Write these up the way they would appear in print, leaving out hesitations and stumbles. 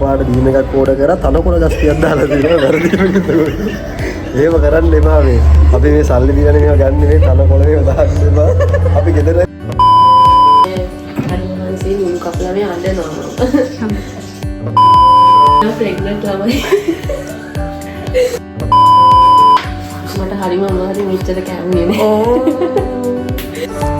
පාට දීම එකක් ඕඩර් කරා තනකොළ ගස් ටිකක් දාලා දෙනවා වැරදි වෙනකොට. එහෙම කරන්න එපා මේ. අපි මේ සල්ලි දීලා මේවා ගන්න මේ තනකොළ මේවා දාන්න එපා. අපි ගෙදර හරිහන්සේ මුණු කපලා මේ අඬනවා. මම ප්‍රෙග්නන්ට් ළමයි. මට හරිම අමාරු මෙච්චර කැමුනේ නේ.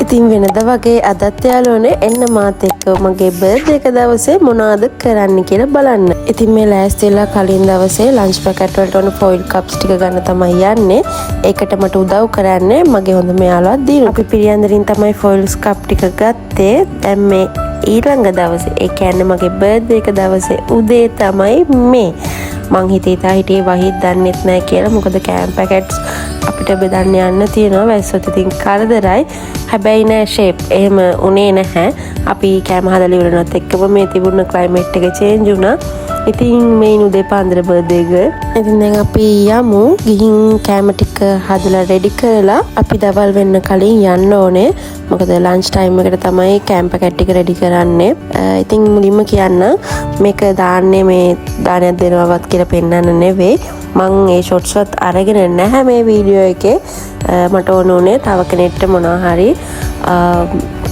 ඉතින් වෙනද වගේ අදත් යාළුවනේ එන්න මාත් එක්ක මගේ බර්ත්ඩේ එක දවසේ මොනවද කරන්න කියලා බලන්න. ඉතින් මේ ලෑස්තිලා කලින් දවසේ ලන්ච් පැකට් වලට ඕන ෆොයිල් කප්ස් ටික ගන්න තමයි යන්නේ. ඒකට මට උදව් කරන්නේ මගේ හොඳ මෙයාළුවා දීනු. අපි පිරියන්දරින් තමයි ෆොයිල්ස් කප් ටික ගත්තේ. දැන් මේ ඊළඟ දවසේ ඒ කියන්නේ මගේ බර්ත්ඩේ එක දවසේ උදේ තමයි මේ මං හිතේ වහිත් දන්නෙත් නැහැ කියලා. මොකද කෑම් පැකට්ස් අපිට බෙදන්න යන්න තියෙනවා. වැස්සොත් ඉතින් කරදරයි. හැබැයි නෑ ෂේප් එහෙම උනේ නැහැ. අපි කෑම හදලා ඉවරනත් එක්කම මේ තිබුණ ක්ලයිමේට් එක චේන්ජ් වුණා. ඉතින් මේ උදේ පාන්දර බර්ත්ඩේ ගර්ල්. ඉතින් දැන් අපි යමු. ගිහින් කෑම ටික හදලා රෙඩි කරලා අපි දවල් වෙන්න කලින් යන්න ඕනේ. මොකද ලන්ච් ටයිම් එකට තමයි කෑම් පැකට් ටික රෙඩි කරන්නේ. ඉතින් මුලින්ම කියන්න මේක දාන්නේ මේ දානයක් දෙනවවත් කියලා පෙන්නන්න නෙවෙයි. මං ඒ ෂොට්ස් වත් අරගෙන නැහැ මේ වීඩියෝ එකේ. මට ඕන උනේ තව කෙනෙක්ට මොනවා හරි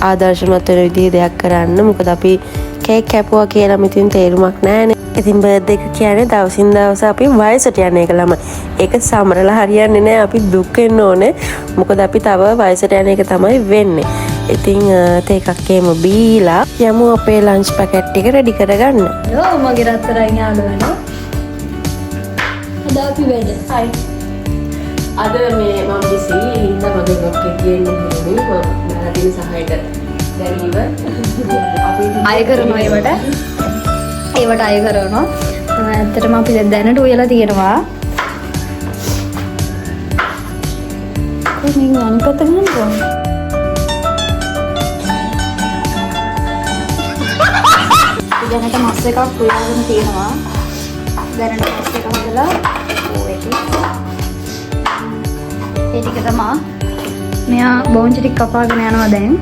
ආදර්ශමත් වෙන විදිහේ දෙයක් කරන්න. මොකද අපි කේක් කැපුවා කියලා මිතින් තේරුමක් නැහැනේ. ඉතින් බර්ත්ඩේ එක කියන්නේ දවසින් දවස අපි වයසට යන එක ළමයි. ඒක සමරලා හරියන්නේ නැහැ. අපි දුක් වෙන්න ඕනේ. මොකද අපි තව වයසට යන එක තමයි වෙන්නේ. ඉතින් තේ එකක් එහෙම බීලා යමු අපේ ලන්ච් පැකට් ටික රෙඩි කරගන්න. යෝ මගේ රත්තරන් යාළුවනේ. අද අපි වැඩ. හයි. අද මේ මම බිසි ඉන්න මගේ බ්ලොග් එකේ කියන්නේ මම නැරදින සහායට දැරීව අපි අය කරනවා ඒවට අය කරනවා. ඇත්තටම අපි දැනට උයලා තියෙනවා. මේ අනිපත ගන්න ඕනේ. දැනට මස් එකක් උයලාගෙන තියෙනවා. දැනට මස් එක හදලා ඒ ටික තමයි මෙයා බෝන්චි ටික කපාගෙන යනවා දැන්.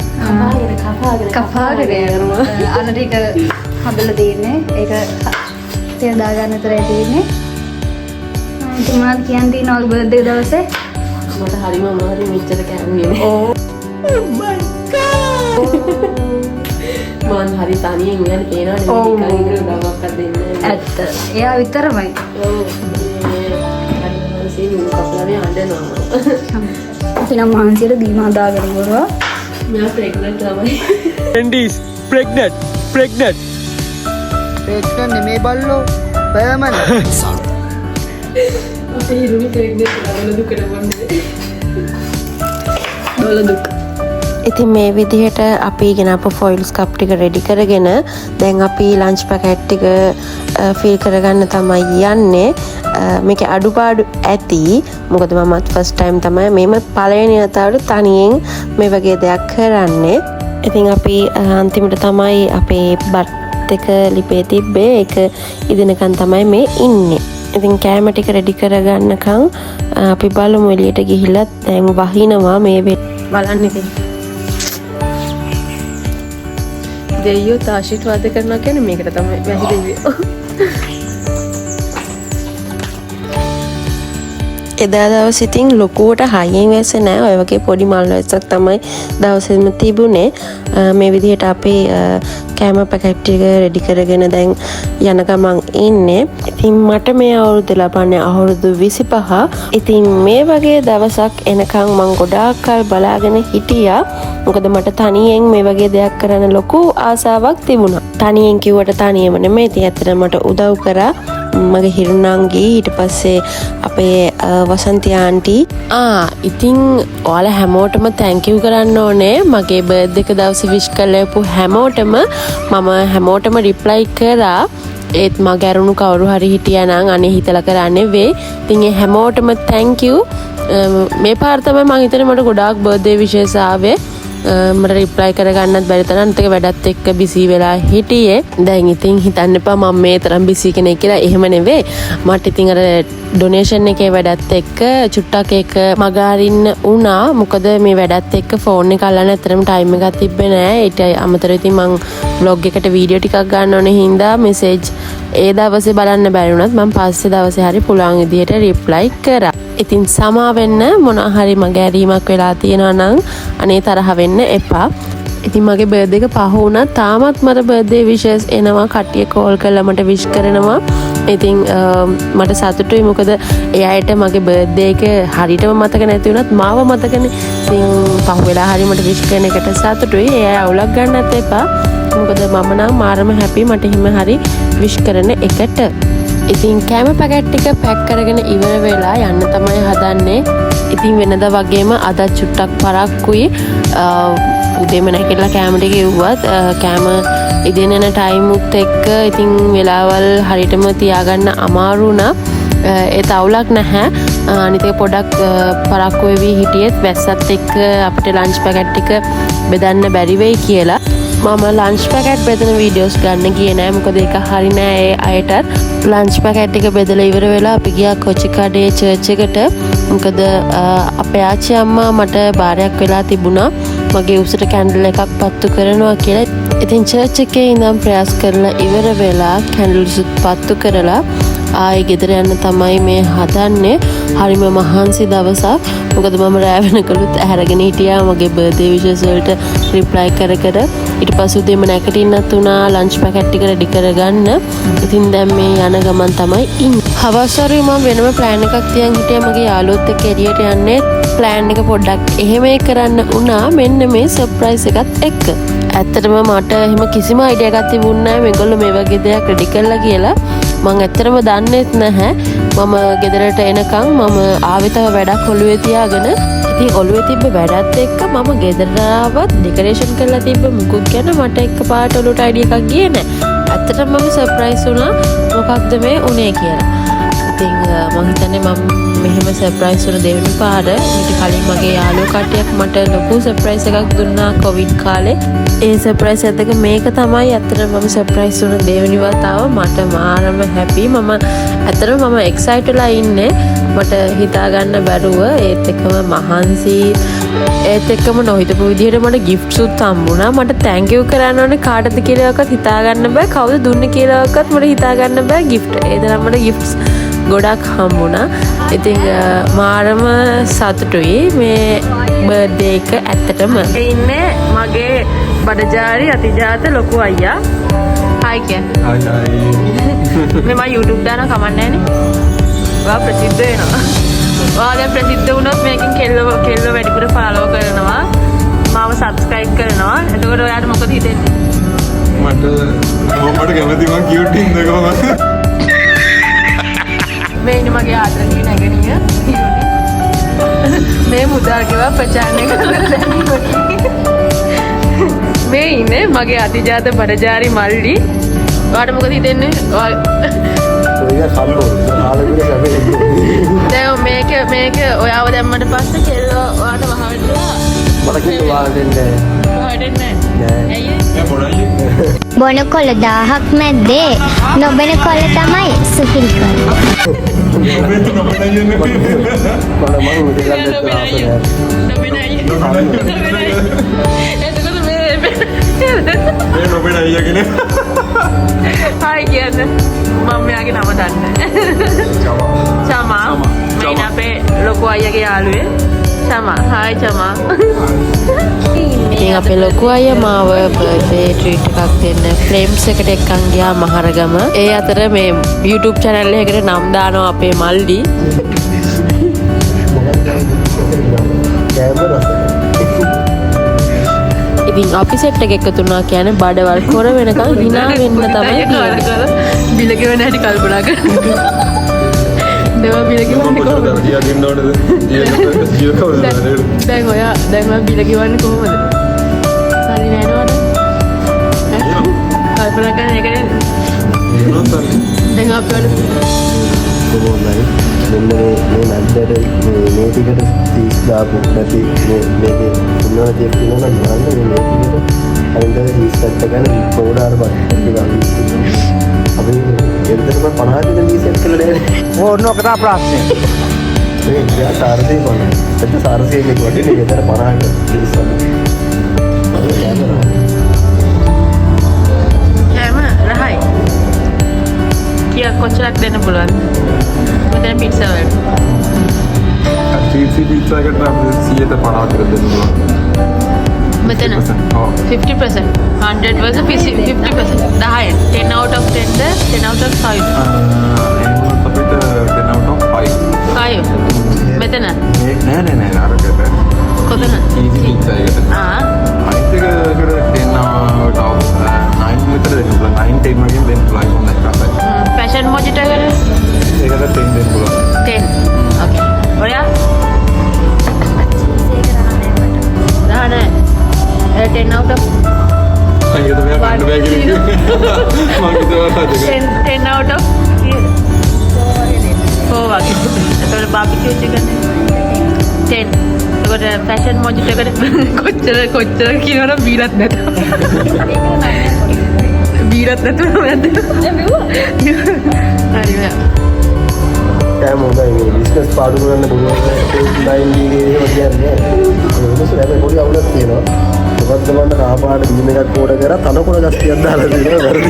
කපාගෙන යනවා. අර ටික හදලා තියෙන්නේ. ඒක තේ දාගන්න විතරයි තියෙන්නේ. ඉතින් මොනවද කියන්න තියෙන්නේ ඔය බර්ත්ඩේ දවසේ? මට හරිම අමාරු මෙච්චර කැමුනේ නේ. Oh my god. මං හරි තනියෙන් යන්නේ පේනවනේ මේක ඉතින් උදව්වක් දෙන්නේ. ඇත්ත. එයා විතරමයි. අපි නම් මහන්සියට දීම හදාගෙන ඉවරවා. මම ප්‍රෙග්නන්ට් ළමයි. Wendy's pregnant. නෙමේ බල්ලෝ බෑමන. අපේ හිරුනි ප්‍රෙග්නන්ට් ළමයි දුකට වන්නේ. දොළ දුක. ඉතින් මේ විදිහට අපි ගෙනාපු ෆොයිල්ස් කප් ටික රෙඩි කරගෙන දැන් අපි ලන්ච් පැකට් ටික ෆිල් කරගන්න තමයි යන්නේ. මේකේ අඩුපාඩු ඇති. මොකද මමත් ෆස්ට් ටයිම් තමයි මේම පළවෙනි වතාවට තනියෙන් මේ වගේ දෙයක් කරන්නේ. ඉතින් අපි අන්තිමට තමයි අපේ බත් එක ලිපේ තිබ්බේ. ඒක ඉදිනකන් තමයි මේ ඉන්නේ. ඉතින් කෑම ටික රෙඩි කරගන්නකම් අපි බලමු එළියට ගිහිල්ලා දැන් වහිනවා මේ බලන්න ඉතින්. දෙයියෝ ආශිර්වාද කරනවා කියන්නේ මේකට තමයි වැහි දෙවියෝ. එදා දවස් ඉතින් ලොකුවට හයියෙන් වැස්සේ නෑ. ඔය වගේ පොඩි මල් වැස්සක් තමයි දවසෙම තිබුණේ. මේ විදිහට අපි කෑම පැකට් ටික රෙඩි කරගෙන දැන් යන ගමන් ඉන්නේ. ඉතින් මට මේ අවුරුදු ලබන්නේ අවුරුදු 25. ඉතින් මේ වගේ දවසක් එනකන් මං ගොඩාක් කල් බලාගෙන හිටියා. මොකද මට තනියෙන් මේ වගේ දෙයක් කරන්න ලොකු ආසාවක් තිබුණා. තනියෙන් කිව්වට තනියම නෙමෙයි. ඉතින් ඇත්තට මට උදව් කරා මගේ හිරුණන්ගේ ඊට පස්සේ අපේ වසන්ති ආන්ටි. ඉතින් ඔයාලා හැමෝටම තැන්ක් යූ කරන්න ඕනේ. මගේ බර්ත්ඩේ එක දවසේ විශ් කරලාපු හැමෝටම මම හැමෝටම රිප්ලයි කරා. ඒත් මගේ අරුණු කවුරු හරි හිටියා නම් අනේ හිතලා කරන්නේ වේ. ඉතින් ඒ හැමෝටම තැන්ක් යූ. මේ පාර තමයි මම හිතන්නේ මට ගොඩාක් බර්ත්ඩේ විශේෂ ආවේ. මට රිප්ලයි කරගන්නත් බැරි තරම් අන්තික වැඩත් එක්ක බිසි වෙලා හිටියේ. දැන් ඉතින් හිතන්න එපා මම මේ තරම් බිසි කෙනෙක් කියලා. එහෙම නෙවෙයි. මට ඉතින් අර ඩොනේෂන් එකේ වැඩත් එක්ක චුට්ටක් එක මග අරින්න වුණා. මොකද මේ වැඩත් එක්ක ෆෝන් එක අල්ලන්න ඇත්තටම ටයිම් එකක් තිබ්බේ නෑ. ඊට අමතරව ඉතින් මං vlog එකට වීඩියෝ ටිකක් ගන්න ඕනේ හින්දා මෙසේජ් ඒ දවසේ බලන්න බැරි වුණත් මම පස්සේ දවසේ හරි පුළුවන් විදියට රිප්ලයි කරා. ඉතින් සමා වෙන්න මොනවා හරි මගේ ඇරීමක් වෙලා තියෙනවා නම් අනේ තරහ වෙන්න එපා. ඉතින් මගේ බර්ත්ඩේ එක පහ වුණා තාමත් මට බර්ත්ඩේ විශස් එනවා කට්ටිය කෝල් කරලා මට විශ් කරනවා. ඉතින් මට සතුටුයි මොකද ඒ අයට මගේ බර්ත්ඩේ එක හරියටම මතක නැති වුණත් මාව මතකනේ. ඉතින් පහ වෙලා හරි මට විශ් කරන එකට සතුටුයි. ඒ අය අවුලක් ගන්නත් එපා. මොකද මම නම් මාරම හැපි මට හිම හරි විශ් කරන එකට. ඉතින් කෑම පැකට් ටික පැක් කරගෙන ඉවර වෙලා යන්න තමයි හදන්නේ. ඉතින් වෙනදා වගේම අද චුට්ටක් පරක්කුයි. උදේම නැගිටලා කෑම ටික එව්වත් කෑම ඉදින යන ටයිම් උත් එක්ක ඉතින් වෙලාවල් හරියටම තියාගන්න අමාරු වුණා. ඒ තවුලක් නැහැ. අනිත් එක පොඩක් පරක්කු වෙවි හිටියෙත් වැස්සත් එක්ක අපිට ලන්ච් පැකට් ටික බෙදන්න බැරි වෙයි කියලා. මම ලන්ච් පැකට් බෙදන වීඩියෝස් ගන්න ගියේ නෑ මොකද ඒක හරි නෑ ඒ අයටත්. ලන්ච් පැකට් එක බෙදලා ඉවර වෙලා අපි ගියා කොචිකඩේ චර්ච් එකට. මොකද අපේ ආච්චි අම්මා මට බාරයක් වෙලා තිබුණා මගේ උසට කැන්ඩල් එකක් පත්තු කරනවා කියලා. ඉතින් චර්ච් එකේ ඉඳන් ප්‍රයාස් කරලා ඉවර වෙලා කැන්ඩල්ස් පත්තු කරලා ආයෙ ගෙදර යන්න තමයි මේ හදන්නේ. හරිම මහන්සි දවසක්. මොකද මම රෑ වෙනකලුත් ඇහැරගෙන හිටියා මගේ බර්ත්ඩේ විශස් වලට රිප්ලයි කර කර. ඊට පස්සේ උදේම නැගිටින්නත් උනා ලන්ච් පැකට් ටික රෙඩි කරගන්න. ඉතින් දැන් මේ යන ගමන් තමයි ඉන්නේ. හවස් වරුවේ මම වෙනම ප්ලෑන් එකක් තියන් හිටියා මගේ යාළුවොත් එක්ක එළියට යන්නේ. ප්ලෑන් එක පොඩ්ඩක් එහෙම කරන්න උනා මෙන්න මේ සර්ප්‍රයිස් එකත් එක්ක. ඇත්තටම මට එහෙම කිසිම අයිඩියා එකක් තිබුණේ නැහැ මේගොල්ලෝ මේ වගේ දෙයක් රෙඩි කරලා කියලා. මම ඇත්තටම දන්නේත් නැහැ. මම ගෙදරට එනකන් මම ආවේ තව වැඩක් ඔළුවේ තියාගෙන. ඉතින් ඔළුවේ තිබ්බ වැඩත් එක්ක මම ගෙදර ආවත් ඩෙකරේෂන් කරලා තිබ්බ මුකුත් ගැන මට එකපාරට ඔළුවට අයිඩියා එකක් ගියේ නැහැ. ඇත්තටම මම සර්ප්‍රයිස් වුණා මොකක්ද මේ උනේ කියලා. ඉතින් මම හිතන්නේ මම මෙහෙම සර්ප්‍රයිස් වුණ දෙවෙනි පාර ඊට කලින් මගේ යාළුවෝ කට්ටියක් මට ලොකු සර්ප්‍රයිස් එකක් දුන්නා කොවිඩ් කාලේ. ඒ සර්ප්‍රයිස් එකක මේක තමයි ඇත්තටම මම සර්ප්‍රයිස් වුණ දෙවෙනි වතාව. මට මාරම හැපි. ඇත්තටම මම එක්සයිට් වෙලා ඉන්නේ. මට හිතා ගන්න බැරුව ඒත් එක්කම මහන්සි ඒත් එක්කම නොහිතපු විදිහට මට ගිෆ්ට්ස් උත් හම්බුණා. මට තෑන්ක් යූ කරන්න ඕනේ කාටද කියලාවත් හිතා ගන්න බෑ. කවුද දුන්නේ කියලාවත් මට හිතා ගන්න බෑ ගිෆ්ට්. ඒ තරම් මට ගිෆ්ට්ස් ගොඩක් හම්බුණා. ඉතින් මාරම සතුටුයි මේ බර්ත්ඩේ එක ඇත්තටම. ඉන්නේ මගේ බඩජාරි අතිජාත ලොකු අයියා. හායි කියන්නේ. හායි. මේ මම YouTube දාන කමන්නේ නෑනේ. වා ප්‍රසිද්ධ වෙනවා. වා දැන් ප්‍රසිද්ධ වුණොත් මේකෙන් කෙල්ල වැඩිපුර ෆලෝ කරනවා. මාව සබ්ස්ක්‍රයිබ් කරනවා. එතකොට ඔයාට මොකද හිතෙන්නේ? මට කැමති මං කියුට් ඉන්නකම. මේ ඉන්නේ මගේ ආදරණීය නැගණිය. මේ මුදාගේව ප්‍රචාරණය කරලා මේ ඉන්නේ මගේ අතිජාත බඩජාරි මල්ලි. ඔයාට මොකද හිතෙන්නේ? ඔය කම්බෝ ආලෙකට සැපේ. දැන් මේක ඔයාව දැම්මට පස්සේ කෙල්ලෝ ඔයාට වහවටලා මට කිව්වා දෙන්නේ. වහවටන්නේ නැහැ. ඇයි? බොන කොළ 1000ක් මැද්දේ නොබෙන කොළ තමයි සුපිරි කොළ. හායි කියන්නේ මම මෙයාගේ නම දන්නේ. චමා. මේ අපේ ලොකු අයියාගේ යාළුවේ. චමා. හායි චමා. ඉතින් අපේ ලොකු අයියා මාව බර්ත්ඩේ ට්‍රීට් එකක් දෙන්න ෆ්‍රේම්ස් එකට එක්කන් ගියා මහරගම. ඒ අතර මේ YouTube channel එකකට නම් දානවා අපේ මල්ලි. ඉතින් අපි සෙට් එක එකතු වුණා කියන්නේ බඩවල් කොර වෙනකන් hina වෙන්න තමයි තියෙන්නේ. බිල ගෙවන්න හැටි කල්පනා කරනවා. දෙවා බිල ගෙවන්නේ කොහොමද? කියන්න ඕනේද? දැන් ඔයා බිල ගෙවන්නේ කොහොමද? සල්ලි නෑනවද? කල්පනා කරන එක නේද? දැන් අපි කොහොමද? මෙන්න මේ නැද්දට මේ ටිකට 30 දාපු නැති මේකේ ඉන්නවා තියෙනවා නම් ගන්න මේ ටිකට අරින්ද 30ක් ගන්න පොඩාර අපි එතනම 50ක ඩීසෙට් කළා නේද? ඕන්න ඔක තමයි ප්‍රශ්නේ. මේ ඉතින් සාරදී කොහොමද? එතන සාරදී මේ කොටිනේ ගෙදර 50ක ඩීසෙට්. කැම රහයි. කොච්චරක් දෙන්න පුළුවන්ද? මෙතන පිට්සා වලට. චීසි පීට්සා එකට අපිට 150 විතර දෙන්න පුළුවන්. මෙතන 50%. ඔව්. 50%. 100 versus 50%. 10. 10 out of 10 the 10 out of 5. එහෙනම් අපිට 10 out of 5. 5. මෙතන නෑ අරකට. කොතන? චීසි පීට්සා එකට. අනිත් එක 10 out of 9 විතර දෙන්න පුළුවන්. 9 10 වගේ දෙන්න පුළුවන් හොඳයි කාසයි. ෆැෂන් මොජිට එකට ඒකට 10 දෙන්න පුළුවන්. 10. Okay. ඔයා? නෑ. 10 out of අයියෝ තමයි ගන්න බෑ කියලා. මම හිතුවා 10 out of 4 වගේ. ඒතකොට බාබිකියු චිකන් 10. ඒකට ෆැෂන් මොජිට එකට කොච්චර කියනවනම් බීරත් නැත. බීරත් නැතුව නැද්ද? හරි නෑ. කෑම හොඳයි මේ බිස්නස් පාඩු කරන්න පුළුවන් ලයින් දීගේ වගේ මොකද හැබැයි පොඩි අවුලක් තියෙනවා මොකද්ද මම කාපාට බීම එකක් ඕඩර් කරා තනකොළ ගස්තියක් දාලා දෙනවා වැරදි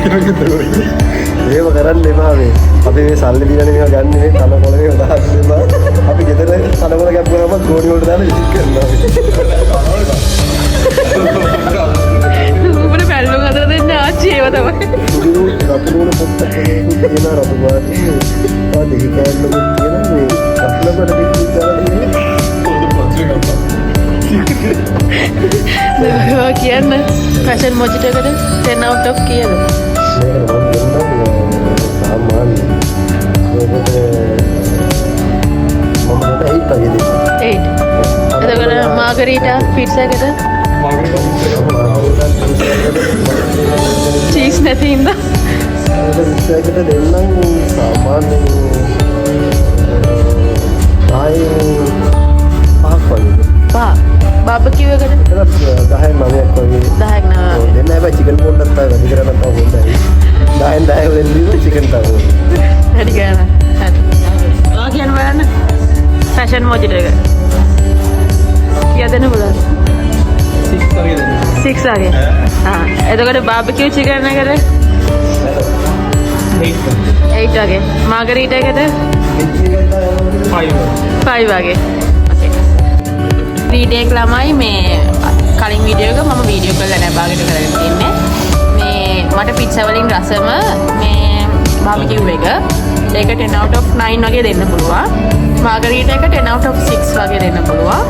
ඒව කරන්න එපා මේ අපි මේ සල්ලි දීලානේ මේවා ගන්න මේ තනකොළ මේවා දාන්න එපා අපි ගෙදර තනකොළ ගැප්පුවාම ගෝණි වලට දාලා විසික් කරනවා උඹට පැල්ලු හදලා දෙන්න ආච්චි ඒව තමයි. රතුරුණ පොත්තක් තියෙන රතු පාටේ ආ දෙක කෑල්ලකුත් තියෙන මේ රත්නකට දෙකක් දාලා ඔය කියන්න ෆැෂන් මොජිට එකට 10 out of කීයද? මේක මම දෙන්නම් සාමාන්‍ය මේකට මම 8 වගේ දෙන්නම් 8. එතකොට මාගරීටා පිට්සා එකට චීස් නැති ඉඳා විශ්වයකට දෙන්නම් සාමාන්‍ය ආයි පහක් වගේ බාබකියු එකට 10 9ක් වගේ 10ක් නා දෙන්න හැබැයි චිකන් පොඩ්ඩක් තමයි වැඩි කරන්න තව හොඳයි 10 වලින් දීලා චිකන් තමයි වැඩි ගන්න හරි ඔයා කියන්න බලන්න ෆැෂන් මොජිට එක කීයද දෙන්න බලන්න 6 වගේ දෙන්න. 6 වගේ එතකොට බාබකියු චිකන් එකට 8 වගේ මාගරීටා එකට 5 වගේ වීඩියෝ එක ළමයි මේ කලින් වීඩියෝ එක මම වීඩියෝ කරලා නැහැ භාගයට කරගෙන තින්නේ මේ මට පිට්සා වලින් රසම මේ බාබිකියු එක ඒක 10 out of 9 වගේ දෙන්න පුළුවන් මාගරීටා එක 10 out of 6 වගේ දෙන්න පුළුවන්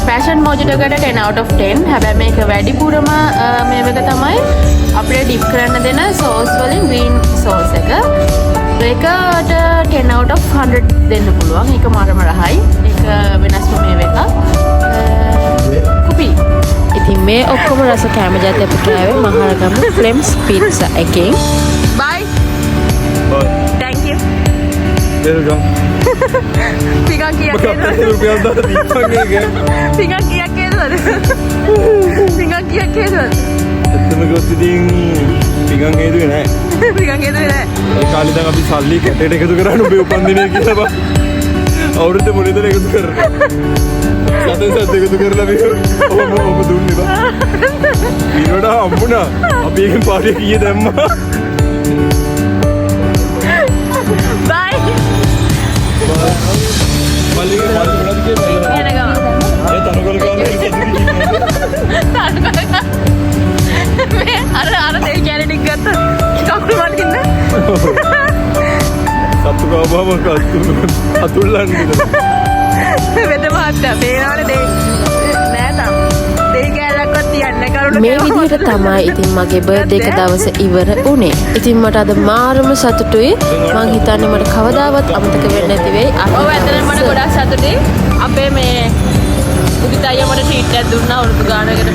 ෆැෂන් මොජිටෝ එකට 10 out of 10 හැබැයි මේක වැඩිපුරම මේ එක තමයි අපිට ඩිප් කරන්න දෙන සෝස් වලින් ග්‍රීන් සෝස් එක ඒකට 10 out of 100 දෙන්න පුළුවන් ඒක මාරම රහයි ඒක වෙනස්ම මේ එක කුපි ඉතින් මේ ඔක්කොම රස කෑම ජාති අපි කෑවේ මහරගම ෆ්ලෙම්ස් පිට්සා එකෙන්. bye Bye. thank you welcome. ටිකක් කියක් රුපියල් 10 දීපන් එක. ටිකක් කියක් කියනවද ටිකක් කියක් කියනවද ඇත්තම කිව්වොත් ඉතින් ටිකක් හේතුවේ නෑ. ටිකක් කියනවද ඒ කාලේ දැන් අපි සල්ලි කැටේට එකතු කරාන ඔබේ උපන්දිනය කියලා බා. අවුරුද්ද මොනේද එකතු කරන්නේ? සතෙන් සත් එකතු කරලා මේ ඔබ දුන්නේ බා. ඊට හම්බුණා. අපි එකෙන් පාටිය කීයේ දැම්මා. bye මල්ලිගේ මොනවද කියන්නේ? එන ගම ඒ තනකොළ කාලේ මේ අර තෙල් කැලේ ටික ගත්ත කකුල වලින්ද සත්තු ගාවම අතුල්ලන්නේ වෙද මහත්තයා පේනවනේ දෙයි නෑ තාම දෙයි කැලලක්වත් තියන්න කරුණ මේ විදිහට තමයි ඉතින් මගේ බර්ත්ඩේ එක දවස ඉවර වුණේ. ඉතින් මට අද මාරම සතුටුයි. මං හිතන්නේ මට කවදාවත් අමතක වෙන්නේ නැති වෙයි. ඔව් ඇත්තටම මට ගොඩක් සතුටුයි අපේ මේ උදිත අයියා මට ට්‍රීට් එකක් දුන්නා වරුදු ගානකට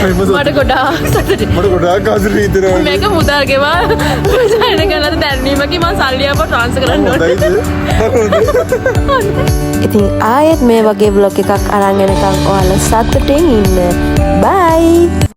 මට ගොඩාක් සතුටුයි මට ගොඩාක් ආසයි හිතෙනවා. මේක මුදල් ගෙවා සයින් කරලා දැන්වීමකින් මම සල්ලි අප ට්‍රාන්ස්ෆර් කරන්න ඕනේ ඉතින් ආයෙත් මේ වගේ vlog එකක් අරන් එනකම් ඔයාලා සතුටින් ඉන්න. bye